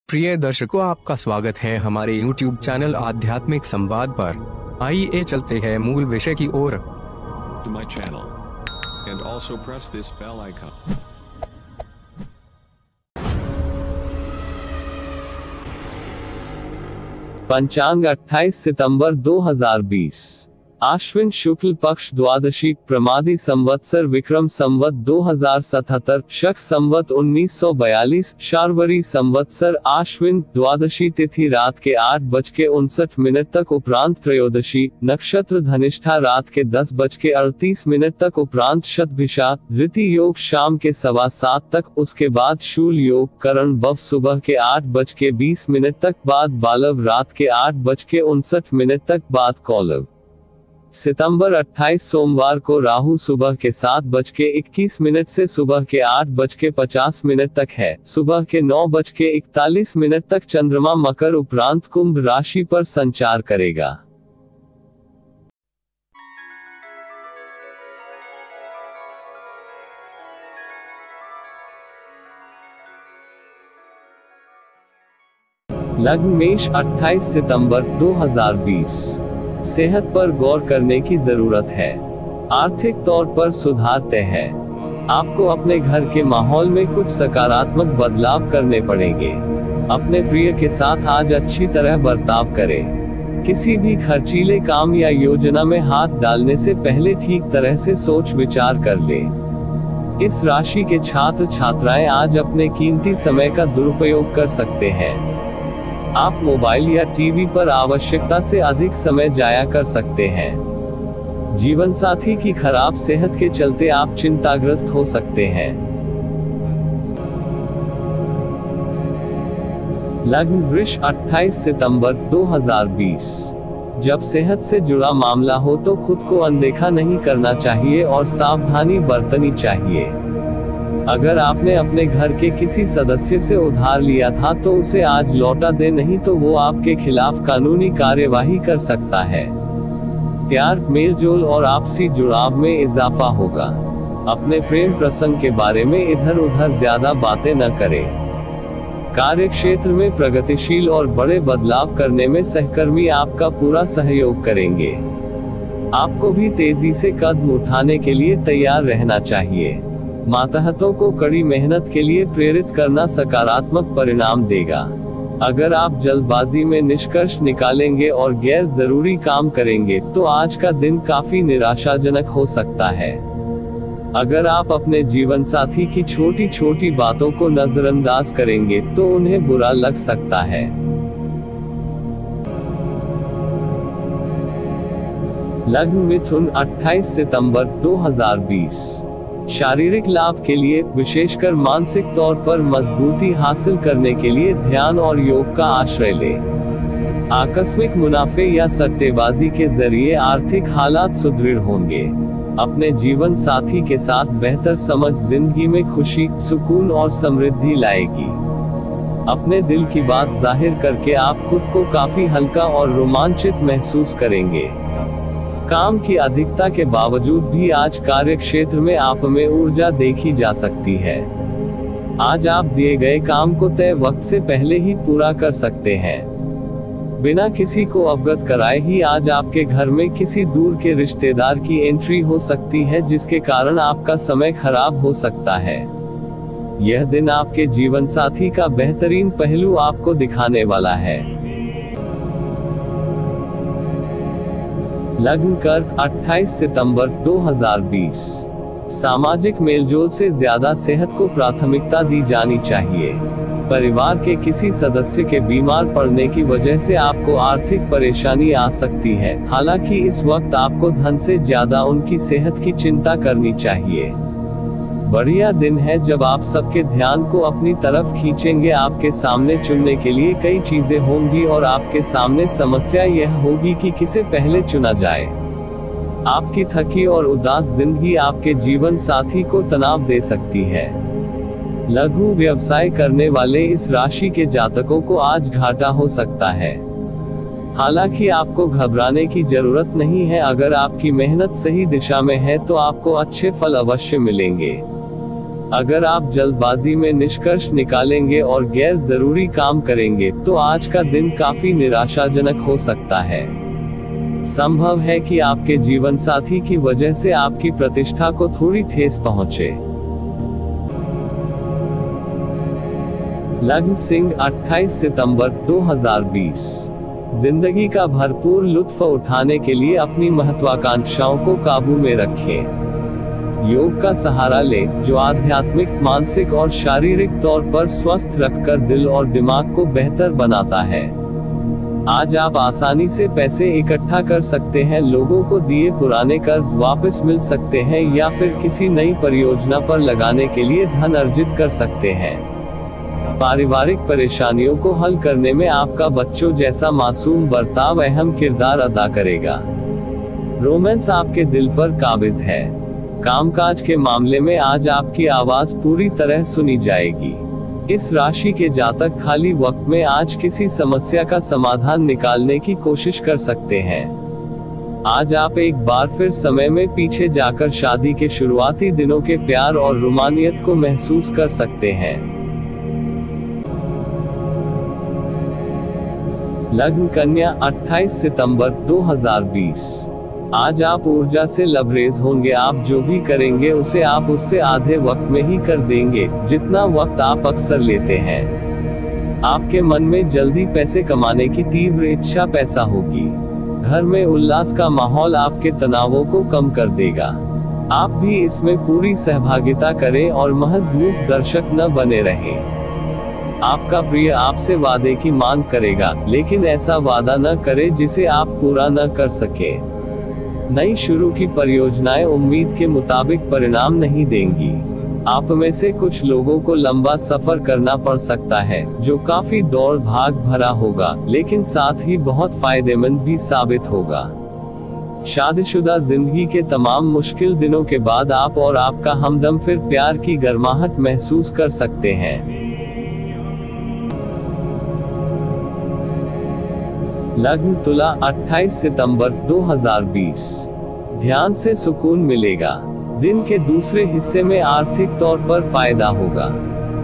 प्रिय दर्शकों, आपका स्वागत है हमारे YouTube चैनल आध्यात्मिक संवाद पर। आइए चलते हैं मूल विषय की ओर। To my channel and also press this bell icon. पंचांग 28 सितंबर 2020, आश्विन शुक्ल पक्ष द्वादशी, प्रमादी संवत्सर विक्रम संवत 2077, शक संवत 1942, शार्वरी संवत्सर आश्विन, द्वादशी तिथि रात के 8:59 तक उपरांत त्रयोदशी, नक्षत्र धनिष्ठा रात के 10:38 तक उपरांत शतभिषा, धृति योग शाम के 7:15 तक, उसके बाद शूल योग, करण बव सुबह के 8:20 तक, बाद बालव रात के 8:59 तक, बाद कौलव। सितंबर 28 सोमवार को राहु सुबह के 7:21 से सुबह के 8:50 तक है। सुबह के 9:41 तक चंद्रमा मकर उपरांत कुंभ राशि पर संचार करेगा। लग्न मेष 28 सितंबर 2020, सेहत पर गौर करने की जरूरत है। आर्थिक तौर पर सुधार तय है। आपको अपने घर के माहौल में कुछ सकारात्मक बदलाव करने पड़ेंगे। अपने प्रिय के साथ आज अच्छी तरह बर्ताव करें। किसी भी खर्चीले काम या योजना में हाथ डालने से पहले ठीक तरह से सोच विचार कर लें। इस राशि के छात्र छात्राएं आज अपने कीमती समय का दुरुपयोग कर सकते हैं। आप मोबाइल या टीवी पर आवश्यकता से अधिक समय जाया कर सकते हैं। जीवन साथी की खराब सेहत के चलते आप चिंताग्रस्त हो सकते हैं। लग्न वृष 28 सितंबर 2020, जब सेहत से जुड़ा मामला हो तो खुद को अनदेखा नहीं करना चाहिए और सावधानी बरतनी चाहिए। अगर आपने अपने घर के किसी सदस्य से उधार लिया था तो उसे आज लौटा दे, नहीं तो वो आपके खिलाफ कानूनी कार्यवाही कर सकता है। प्यार, मेलजोल और आपसी जुड़ाव में इजाफा होगा। अपने प्रेम प्रसंग के बारे में इधर उधर ज्यादा बातें न करें। कार्य क्षेत्र में प्रगतिशील और बड़े बदलाव करने में सहकर्मी आपका पूरा सहयोग करेंगे। आपको भी तेजी से कदम उठाने के लिए तैयार रहना चाहिए। मातहतों को कड़ी मेहनत के लिए प्रेरित करना सकारात्मक परिणाम देगा। अगर आप जल्दबाजी में निष्कर्ष निकालेंगे और गैर जरूरी काम करेंगे तो आज का दिन काफी निराशाजनक हो सकता है। अगर आप अपने जीवन साथी की छोटी छोटी बातों को नजरअंदाज करेंगे तो उन्हें बुरा लग सकता है। लग्न मिथुन 28 सितंबर 2020, शारीरिक लाभ के लिए, विशेषकर मानसिक तौर पर मजबूती हासिल करने के लिए ध्यान और योग का आश्रय लें। आकस्मिक मुनाफे या सट्टेबाजी के जरिए आर्थिक हालात सुदृढ़ होंगे। अपने जीवन साथी के साथ बेहतर समझ जिंदगी में खुशी, सुकून और समृद्धि लाएगी। अपने दिल की बात जाहिर करके आप खुद को काफी हल्का और रोमांचित महसूस करेंगे। काम की अधिकता के बावजूद भी आज कार्य क्षेत्र में आप में ऊर्जा देखी जा सकती है। आज आप दिए गए काम को तय वक्त से पहले ही पूरा कर सकते हैं। बिना किसी को अवगत कराए ही आज आपके घर में किसी दूर के रिश्तेदार की एंट्री हो सकती है, जिसके कारण आपका समय खराब हो सकता है। यह दिन आपके जीवन साथी का बेहतरीन पहलू आपको दिखाने वाला है। लग्न कर्क 28 सितंबर 2020, सामाजिक मेलजोल से ज्यादा सेहत को प्राथमिकता दी जानी चाहिए। परिवार के किसी सदस्य के बीमार पड़ने की वजह से आपको आर्थिक परेशानी आ सकती है। हालांकि इस वक्त आपको धन से ज्यादा उनकी सेहत की चिंता करनी चाहिए। बढ़िया दिन है जब आप सबके ध्यान को अपनी तरफ खींचेंगे। आपके सामने चुनने के लिए कई चीजें होंगी और आपके सामने समस्या यह होगी कि किसे पहले चुना जाए। आपकी थकी और उदास जिंदगी आपके जीवन साथी को तनाव दे सकती है। लघु व्यवसाय करने वाले इस राशि के जातकों को आज घाटा हो सकता है। हालांकि आपको घबराने की जरूरत नहीं है। अगर आपकी मेहनत सही दिशा में है तो आपको अच्छे फल अवश्य मिलेंगे। अगर आप जल्दबाजी में निष्कर्ष निकालेंगे और गैर जरूरी काम करेंगे तो आज का दिन काफी निराशाजनक हो सकता है। संभव है कि आपके जीवन साथी की वजह से आपकी प्रतिष्ठा को थोड़ी ठेस पहुंचे। लग्न सिंह 28 सितंबर 2020। जिंदगी का भरपूर लुत्फ उठाने के लिए अपनी महत्वाकांक्षाओं को काबू में रखें। योग का सहारा लें, जो आध्यात्मिक, मानसिक और शारीरिक तौर पर स्वस्थ रखकर दिल और दिमाग को बेहतर बनाता है। आज आप आसानी से पैसे इकट्ठा कर सकते हैं, लोगों को दिए पुराने कर्ज वापस मिल सकते हैं या फिर किसी नई परियोजना पर लगाने के लिए धन अर्जित कर सकते हैं। पारिवारिक परेशानियों को हल करने में आपका बच्चों जैसा मासूम बर्ताव अहम किरदार अदा करेगा। रोमांस आपके दिल पर काबिज है। कामकाज के मामले में आज आपकी आवाज पूरी तरह सुनी जाएगी। इस राशि के जातक खाली वक्त में आज किसी समस्या का समाधान निकालने की कोशिश कर सकते हैं। आज आप एक बार फिर समय में पीछे जाकर शादी के शुरुआती दिनों के प्यार और रोमानियत को महसूस कर सकते हैं। लग्न कन्या 28 सितंबर 2020। आज आप ऊर्जा से लबरेज होंगे। आप जो भी करेंगे उसे आप उससे आधे वक्त में ही कर देंगे, जितना वक्त आप अक्सर लेते हैं। आपके मन में जल्दी पैसे कमाने की तीव्र इच्छा पैदा होगी। घर में उल्लास का माहौल आपके तनावों को कम कर देगा। आप भी इसमें पूरी सहभागिता करें और महज मूक दर्शक न बने रहें। आपका प्रिय आपसे वादे की मांग करेगा, लेकिन ऐसा वादा न करे जिसे आप पूरा न कर सके। नई शुरू की परियोजनाएं उम्मीद के मुताबिक परिणाम नहीं देंगी। आप में से कुछ लोगों को लंबा सफर करना पड़ सकता है, जो काफी दौड़ भाग भरा होगा, लेकिन साथ ही बहुत फायदेमंद भी साबित होगा। शादीशुदा जिंदगी के तमाम मुश्किल दिनों के बाद आप और आपका हमदम फिर प्यार की गर्माहट महसूस कर सकते हैं। लग्न तुला 28 सितंबर 2020। ध्यान से सुकून मिलेगा। दिन के दूसरे हिस्से में आर्थिक तौर पर फायदा होगा।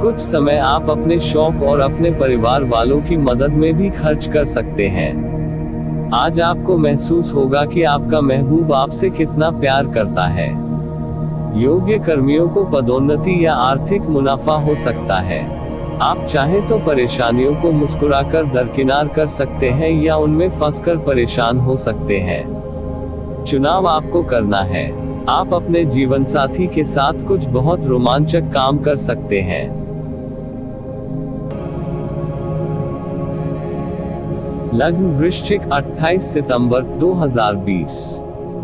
कुछ समय आप अपने शौक और अपने परिवार वालों की मदद में भी खर्च कर सकते हैं। आज आपको महसूस होगा कि आपका महबूब आपसे कितना प्यार करता है। योग्य कर्मियों को पदोन्नति या आर्थिक मुनाफा हो सकता है। आप चाहें तो परेशानियों को मुस्कुराकर दरकिनार कर सकते हैं या उनमें फंसकर परेशान हो सकते हैं। चुनाव आपको करना है। आप अपने जीवन साथी के साथ कुछ बहुत रोमांचक काम कर सकते हैं। लग्न वृश्चिक 28 सितंबर 2020।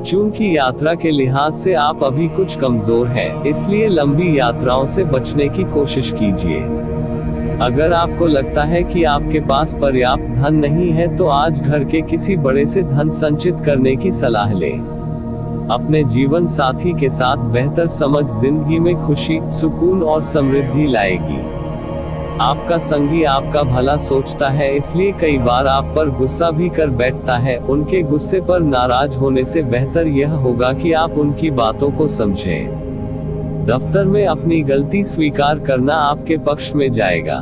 चूंकि यात्रा के लिहाज से आप अभी कुछ कमजोर हैं, इसलिए लंबी यात्राओं से बचने की कोशिश कीजिए। अगर आपको लगता है कि आपके पास पर्याप्त धन नहीं है तो आज घर के किसी बड़े से धन संचित करने की सलाह लें। अपने जीवन साथी के साथ बेहतर समझ जिंदगी में खुशी, सुकून और समृद्धि लाएगी। आपका संगी आपका भला सोचता है, इसलिए कई बार आप पर गुस्सा भी कर बैठता है। उनके गुस्से पर नाराज होने से बेहतर यह होगा कि आप उनकी बातों को समझें। दफ्तर में अपनी गलती स्वीकार करना आपके पक्ष में जाएगा,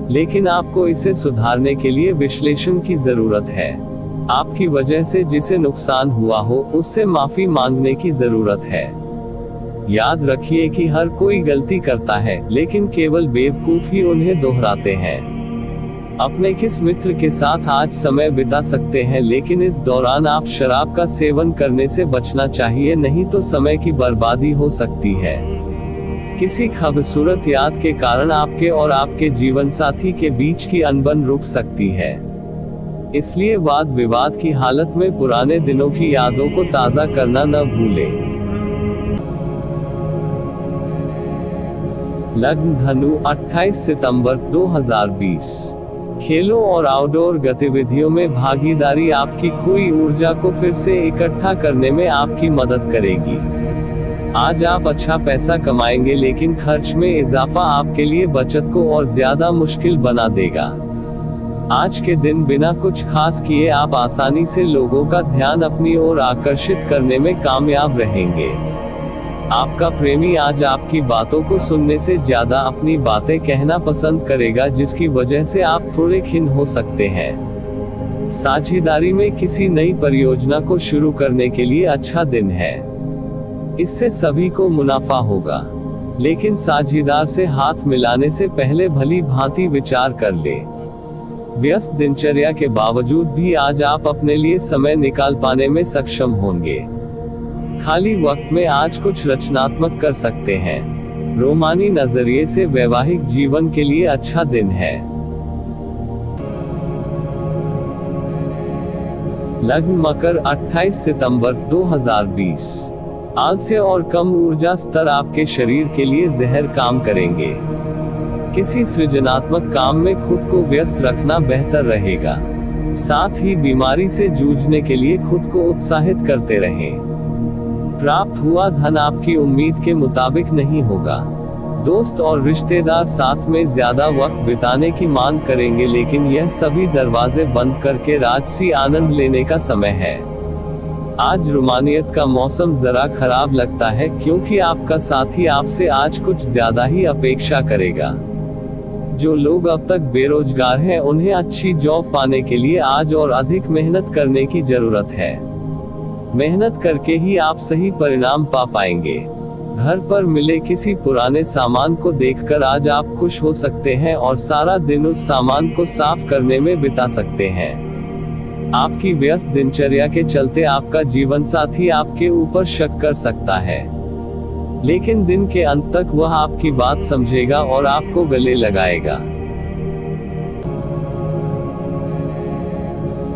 लेकिन आपको इसे सुधारने के लिए विश्लेषण की जरूरत है। आपकी वजह से जिसे नुकसान हुआ हो, उससे माफी मांगने की जरूरत है। याद रखिए कि हर कोई गलती करता है, लेकिन केवल बेवकूफ ही उन्हें दोहराते हैं। अपने किस मित्र के साथ आज समय बिता सकते हैं, लेकिन इस दौरान आप शराब का सेवन करने से बचना चाहिए, नहीं तो समय की बर्बादी हो सकती है। किसी खूबसूरत याद के कारण आपके और आपके जीवन साथी के बीच की अनबन रुक सकती है। इसलिए वाद विवाद की हालत में पुराने दिनों की यादों को ताज़ा करना न भूलें। लग्न धनु 28 सितंबर 2020। खेलों और आउटडोर गतिविधियों में भागीदारी आपकी खोई ऊर्जा को फिर से इकट्ठा करने में आपकी मदद करेगी। आज आप अच्छा पैसा कमाएंगे, लेकिन खर्च में इजाफा आपके लिए बचत को और ज्यादा मुश्किल बना देगा। आज के दिन बिना कुछ खास किए आप आसानी से लोगों का ध्यान अपनी ओर आकर्षित करने में कामयाब रहेंगे। आपका प्रेमी आज आपकी बातों को सुनने से ज्यादा अपनी बातें कहना पसंद करेगा, जिसकी वजह से आप थोड़े खिन्न हो सकते हैं। साझेदारी में किसी नई परियोजना को शुरू करने के लिए अच्छा दिन है। इससे सभी को मुनाफा होगा, लेकिन साझेदार से हाथ मिलाने से पहले भली भांति विचार कर ले। व्यस्त दिनचर्या के बावजूद भी आज आप अपने लिए समय निकाल पाने में सक्षम होंगे। खाली वक्त में आज कुछ रचनात्मक कर सकते हैं। रोमानी नजरिए से वैवाहिक जीवन के लिए अच्छा दिन है। लग्न मकर 28 सितंबर 2020। आलस्य और कम ऊर्जा स्तर आपके शरीर के लिए जहर काम करेंगे। किसी सृजनात्मक काम में खुद को व्यस्त रखना बेहतर रहेगा। साथ ही बीमारी से जूझने के लिए खुद को उत्साहित करते रहें। प्राप्त हुआ धन आपकी उम्मीद के मुताबिक नहीं होगा। दोस्त और रिश्तेदार साथ में ज्यादा वक्त बिताने की मांग करेंगे, लेकिन यह सभी दरवाजे बंद करके राजसी आनंद लेने का समय है। आज रोमानियत का मौसम जरा खराब लगता है, क्योंकि आपका साथी आपसे आज कुछ ज्यादा ही अपेक्षा करेगा। जो लोग अब तक बेरोजगार हैं, उन्हें अच्छी जॉब पाने के लिए आज और अधिक मेहनत करने की जरूरत है। मेहनत करके ही आप सही परिणाम पा पाएंगे। घर पर मिले किसी पुराने सामान को देखकर आज आप खुश हो सकते हैं और सारा दिन उस सामान को साफ करने में बिता सकते हैं। आपकी व्यस्त दिनचर्या के चलते आपका जीवन साथी आपके ऊपर शक कर सकता है, लेकिन दिन के अंत तक वह आपकी बात समझेगा और आपको गले लगाएगा।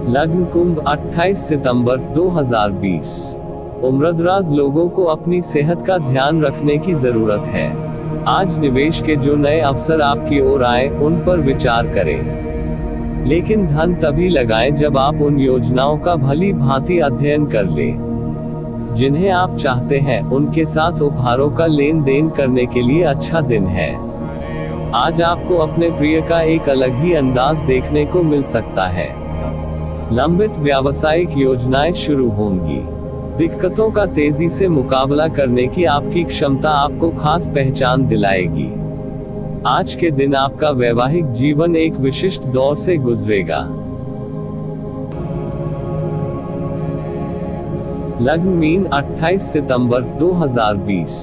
लग्न कुंभ 28 सितंबर 2020। उम्रदराज लोगों को अपनी सेहत का ध्यान रखने की जरूरत है। आज निवेश के जो नए अवसर आपकी ओर आए, उन पर विचार करें, लेकिन धन तभी लगाएं जब आप उन योजनाओं का भली भांति अध्ययन कर लें जिन्हें आप चाहते हैं। उनके साथ उपहारों का लेन देन करने के लिए अच्छा दिन है। आज आपको अपने प्रिय का एक अलग ही अंदाज देखने को मिल सकता है। लंबित व्यावसायिक योजनाएं शुरू होंगी। दिक्कतों का तेजी से मुकाबला करने की आपकी क्षमता आपको खास पहचान दिलाएगी। आज के दिन आपका वैवाहिक जीवन एक विशिष्ट दौर से गुजरेगा। लग्न मीन 28 सितंबर 2020।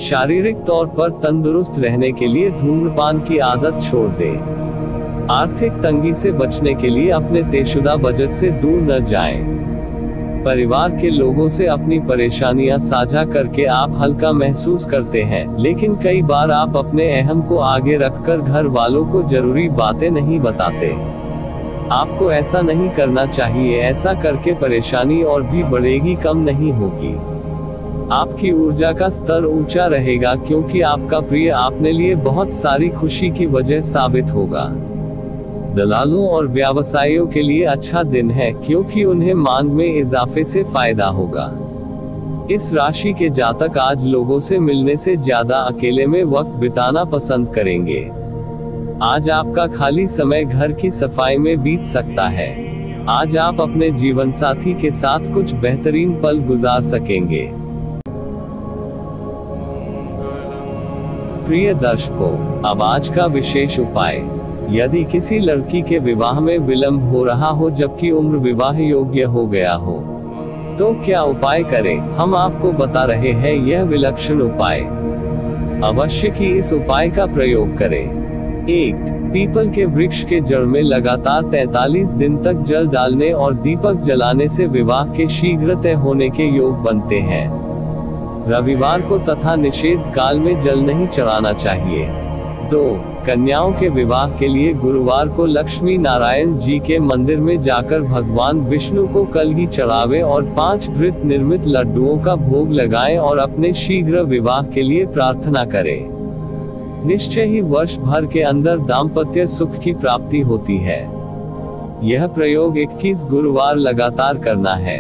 शारीरिक तौर पर तंदुरुस्त रहने के लिए धूम्रपान की आदत छोड़ दें। आर्थिक तंगी से बचने के लिए अपने तयशुदा बजट से दूर न जाएं। परिवार के लोगों से अपनी परेशानियां साझा करके आप हल्का महसूस करते हैं, लेकिन कई बार आप अपने अहम को आगे रखकर घर वालों को जरूरी बातें नहीं बताते। आपको ऐसा नहीं करना चाहिए। ऐसा करके परेशानी और भी बढ़ेगी, कम नहीं होगी। आपकी ऊर्जा का स्तर ऊंचा रहेगा, क्योंकि आपका प्रिय आपने लिए बहुत सारी खुशी की वजह साबित होगा। दलालों और व्यवसायियों के लिए अच्छा दिन है, क्योंकि उन्हें मांग में इजाफे से फायदा होगा। इस राशि के जातक आज लोगों से मिलने से ज्यादा अकेले में वक्त बिताना पसंद करेंगे। आज आपका खाली समय घर की सफाई में बीत सकता है। आज आप अपने जीवन साथी के साथ कुछ बेहतरीन पल गुजार सकेंगे। प्रिय दर्शकों, अब आज का विशेष उपाय। यदि किसी लड़की के विवाह में विलंब हो रहा हो जबकि उम्र विवाह योग्य हो गया हो, तो क्या उपाय करें, हम आपको बता रहे हैं यह विलक्षण उपाय। अवश्य कि इस उपाय का प्रयोग करें। 1. पीपल के वृक्ष के जड़ में लगातार 43 दिन तक जल डालने और दीपक जलाने से विवाह के शीघ्र तय होने के योग बनते हैं। रविवार को तथा निषेध काल में जल नहीं चढ़ाना चाहिए। 2. कन्याओं के विवाह के लिए गुरुवार को लक्ष्मी नारायण जी के मंदिर में जाकर भगवान विष्णु को कलगी चढ़ावे और 5 घृत निर्मित लड्डुओं का भोग लगाएं और अपने शीघ्र विवाह के लिए प्रार्थना करें। निश्चय ही वर्ष भर के अंदर दाम्पत्य सुख की प्राप्ति होती है। यह प्रयोग 21 गुरुवार लगातार करना है।